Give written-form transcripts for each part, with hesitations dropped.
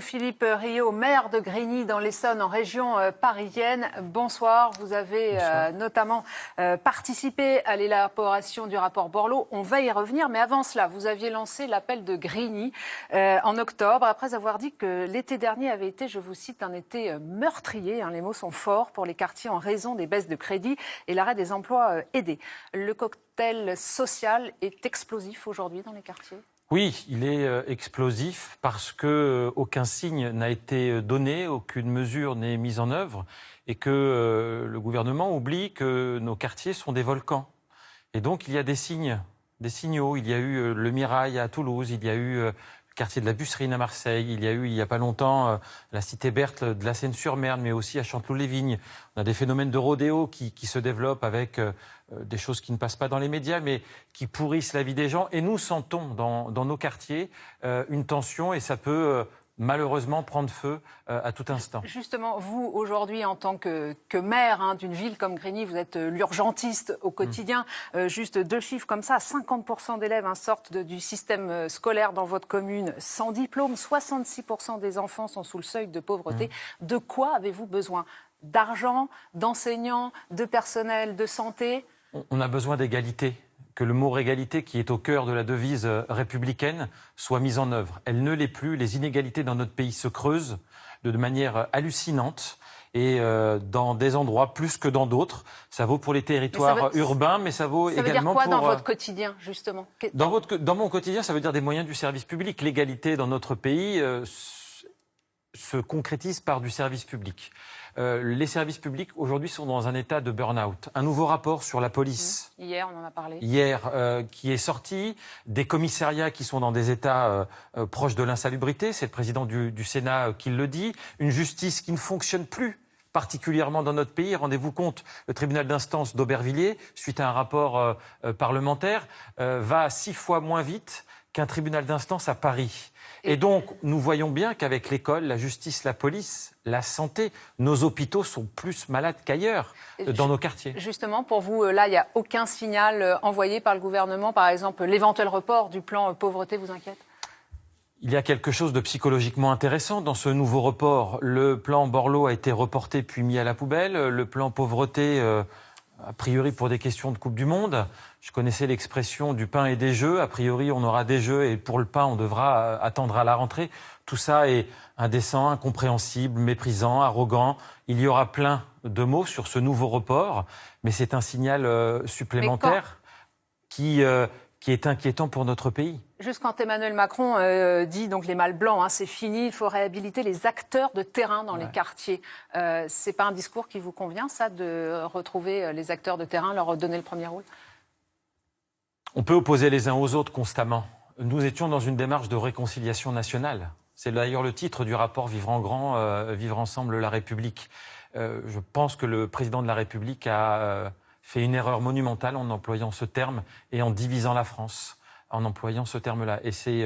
Philippe Rio, maire de Grigny dans l'Essonne, en région parisienne. Bonsoir, vous avez notamment participé à l'élaboration du rapport Borloo. On va y revenir, mais avant cela, vous aviez lancé l'appel de Grigny en octobre, après avoir dit que l'été dernier avait été, je vous cite, un été meurtrier. Les mots sont forts pour les quartiers en raison des baisses de crédit et l'arrêt des emplois aidés. Le cocktail social est explosif aujourd'hui dans les quartiers. Oui, il est explosif parce que aucun signe n'a été donné, aucune mesure n'est mise en œuvre et que le gouvernement oublie que nos quartiers sont des volcans. Et donc il y a des signes, des signaux. Il y a eu le Mirail à Toulouse, il y a eu le quartier de la Busserine à Marseille, il y a eu il n'y a pas longtemps la cité Berthe de la Seine-sur-Mer, mais aussi à Chanteloup-les-Vignes. On a des phénomènes de rodéo qui se développent avec des choses qui ne passent pas dans les médias, mais qui pourrissent la vie des gens. Et nous sentons dans nos quartiers une tension et ça peut malheureusement prendre feu à tout instant. Justement, vous, aujourd'hui, en tant que maire d'une ville comme Grigny, vous êtes l'urgentiste au quotidien. Juste deux chiffres comme ça, 50% d'élèves sortent du système scolaire dans votre commune sans diplôme, 66% des enfants sont sous le seuil de pauvreté. De quoi avez-vous besoin ? D'argent, d'enseignants, de personnel, de santé ? On a besoin d'égalité. Que le mot égalité, qui est au cœur de la devise républicaine, soit mis en œuvre. Elle ne l'est plus. Les inégalités dans notre pays se creusent de manière hallucinante et dans des endroits plus que dans d'autres. Ça vaut pour les territoires urbains, mais ça vaut également pour... Ça veut dire quoi dans votre quotidien, justement ? Dans mon quotidien, ça veut dire des moyens du service public. L'égalité dans notre pays se concrétise par du service public. Les services publics, aujourd'hui, sont dans un état de burn-out. Un nouveau rapport sur la police. Hier, on en a parlé. Hier, qui est sorti. Des commissariats qui sont dans des états proches de l'insalubrité. C'est le président du Sénat qui le dit. Une justice qui ne fonctionne plus, particulièrement dans notre pays. Rendez-vous compte, le tribunal d'instance d'Aubervilliers, suite à un rapport parlementaire, va 6 fois moins vite qu'un tribunal d'instance à Paris. Et donc, nous voyons bien qu'avec l'école, la justice, la police, la santé, nos hôpitaux sont plus malades qu'ailleurs dans nos quartiers. Justement, pour vous, là, il n'y a aucun signal envoyé par le gouvernement. Par exemple, l'éventuel report du plan pauvreté vous inquiète ? Il y a quelque chose de psychologiquement intéressant dans ce nouveau report. Le plan Borloo a été reporté puis mis à la poubelle. Le plan pauvreté... a priori pour des questions de Coupe du Monde. Je connaissais l'expression du pain et des jeux. A priori, on aura des jeux et pour le pain, on devra attendre à la rentrée. Tout ça est indécent, incompréhensible, méprisant, arrogant. Il y aura plein de mots sur ce nouveau report, mais c'est un signal supplémentaire qui est inquiétant pour notre pays. Juste quand Emmanuel Macron dit donc les mâles blancs, c'est fini, il faut réhabiliter les acteurs de terrain dans les quartiers. C'est pas un discours qui vous convient, ça, de retrouver les acteurs de terrain, leur donner le premier rôle ? On peut opposer les uns aux autres constamment. Nous étions dans une démarche de réconciliation nationale. C'est d'ailleurs le titre du rapport Vivre en grand, vivre ensemble la République. Je pense que le président de la République a fait une erreur monumentale en employant ce terme et en divisant la France, en employant ce terme-là. Et c'est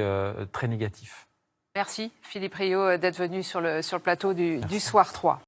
très négatif. Merci Philippe Rio d'être venu sur le plateau du Soir 3.